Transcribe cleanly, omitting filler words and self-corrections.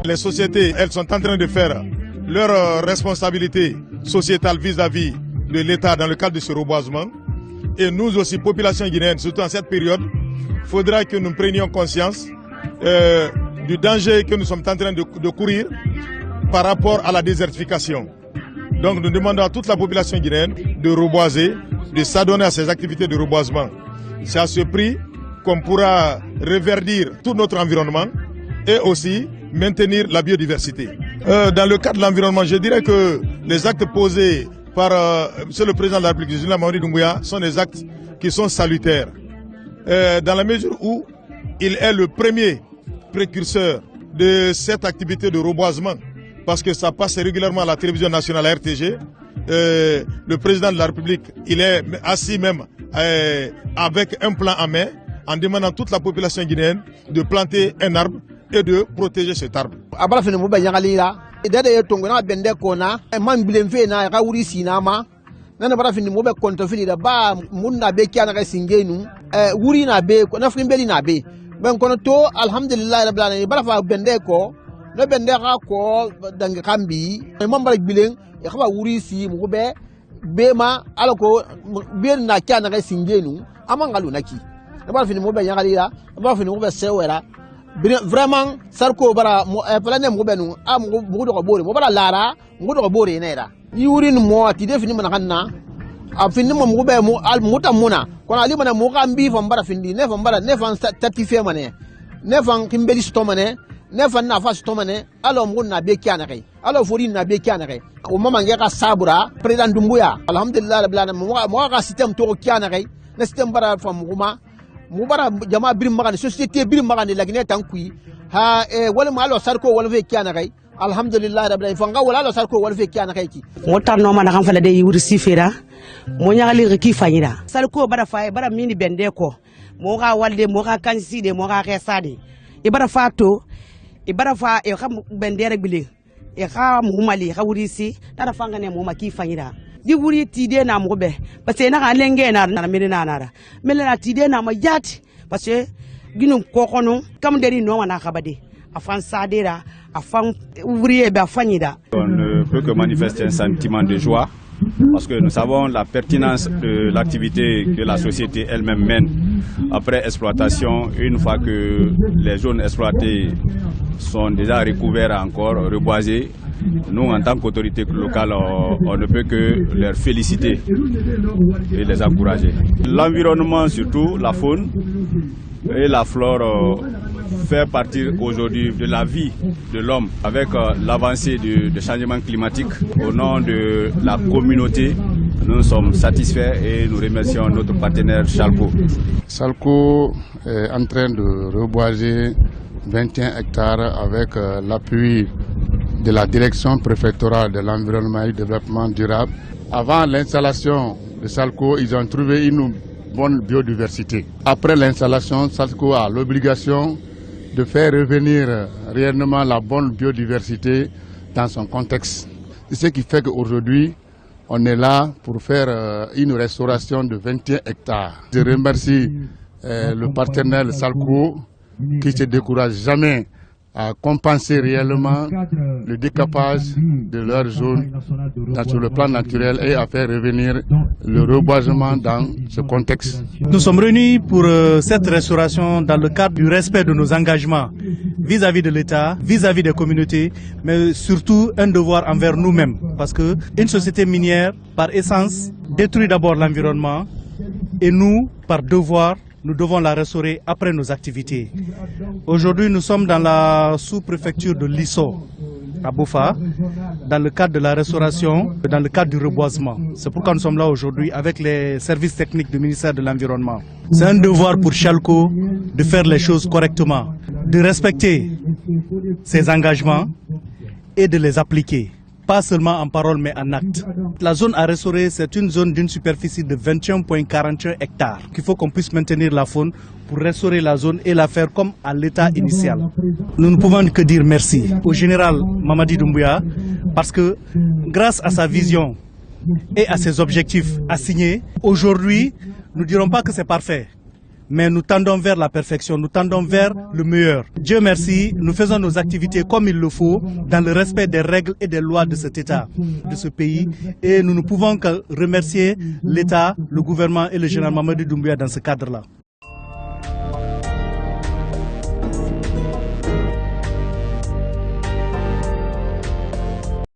Les sociétés, elles sont en train de faire leur responsabilité sociétale vis-à-vis de l'État dans le cadre de ce reboisement. Et nous aussi, population guinéenne, surtout en cette période, il faudra que nous prenions conscience du danger que nous sommes en train de courir par rapport à la désertification. Donc nous demandons à toute la population guinéenne de reboiser, de s'adonner à ces activités de reboisement. C'est à ce prix qu'on pourra reverdir tout notre environnement et aussi maintenir la biodiversité. Dans le cadre de l'environnement, je dirais que les actes posés par Monsieur le Président de la République, Général Mamadi Doumbouya, sont des actes qui sont salutaires. Dans la mesure où il est le premier précurseur de cette activité de reboisement, parce que ça passe régulièrement à la télévision nationale, à RTG. Le Président de la République, il est assis même avec un plan en main, en demandant à toute la population guinéenne de planter un arbre et de protéger cet arbre. no bendera ko dang kambi mambara bileng e khaba wuri si mu be bema alako bir na kana ga singenu amangalu naki ba fini mo be yangalira ba fini mo be sewera vraiment sarko bara plane mo be nu am mo do bore mo bara lara mo do bore nera yuri mo ti defini man kanna a fini mo be mo al mutamuna kono ali mana mo kambi fambara findi ne fambara ne fan certifié mané ne fan kimbeli stomane ne fan na fas tomane alo ngun na be kyanare alo fori na be kyanare o mama ngeka sabura president Doumbouya alhamdulillah rabbil alamin mo ga system to kyanare na system bara fam nguma mu bara jama birim magane société birim magane lagne tankui ha wala ma alo sarko wala fe kyanare alhamdulillah rabbil alamin fanga wala alo sarko wala fe kyanare ki mo tanno mana kan fala de yuri sifera mo nyagali ki fanyira sarko bara fa bara mini bende ko mo ga walde mo ga kansi de mo ga resade e bara fato ibara fa e xam bendere bile e xa mumali xa wuri si dara fanga ne moma ki fanyira di wuri tide na mo be parce que na ga lenge na na mele na nara mele na tide na ma jati parce que ginum kokono kam deri no wana xabade afan sadera afan wuri be fanyira. On ne peut que manifester un sentiment de joie parce que nous savons la pertinence de l'activité que la société elle-même mène après exploitation. Une fois que les zones exploitées sont déjà recouvertes encore, reboisées, nous en tant qu'autorité locale, on ne peut que leur féliciter et les encourager. L'environnement surtout, la faune et la flore fait partie aujourd'hui de la vie de l'homme. Avec l'avancée du changement climatique, au nom de la communauté, nous sommes satisfaits et nous remercions notre partenaire Chalco. Chalco est en train de reboiser 21 hectares avec l'appui de la direction préfectorale de l'environnement et du développement durable. Avant l'installation de Chalco, ils ont trouvé une bonne biodiversité. Après l'installation, Chalco a l'obligation de faire revenir réellement la bonne biodiversité dans son contexte. C'est ce qui fait qu'aujourd'hui, on est là pour faire une restauration de 21 hectares. Je remercie le partenaire Chalco qui ne se décourage jamais à compenser réellement le décapage de leur zone sur le plan naturel et à faire revenir le reboisement dans ce contexte. Nous sommes réunis pour cette restauration dans le cadre du respect de nos engagements vis-à-vis de l'État, vis-à-vis des communautés, mais surtout un devoir envers nous-mêmes. Parce qu'une société minière, par essence, détruit d'abord l'environnement et nous, par devoir, nous devons la restaurer après nos activités. Aujourd'hui, nous sommes dans la sous-préfecture de Lisso, à Bofa, dans le cadre de la restauration, dans le cadre du reboisement. C'est pourquoi nous sommes là aujourd'hui avec les services techniques du ministère de l'Environnement. C'est un devoir pour Chalco de faire les choses correctement, de respecter ses engagements et de les appliquer. Pas seulement en parole mais en acte. La zone à restaurer, c'est une zone d'une superficie de 21,41 hectares. Il faut qu'on puisse maintenir la faune pour restaurer la zone et la faire comme à l'état initial. Nous ne pouvons que dire merci au général Mamadi Doumbouya parce que grâce à sa vision et à ses objectifs assignés, aujourd'hui, nous ne dirons pas que c'est parfait. mais nous tendons vers la perfection, nous tendons vers le meilleur. Dieu merci, nous faisons nos activités comme il le faut, dans le respect des règles et des lois de cet État, de ce pays. Et nous ne pouvons que remercier l'État, le gouvernement et le général Mamadi Doumbouya dans ce cadre-là.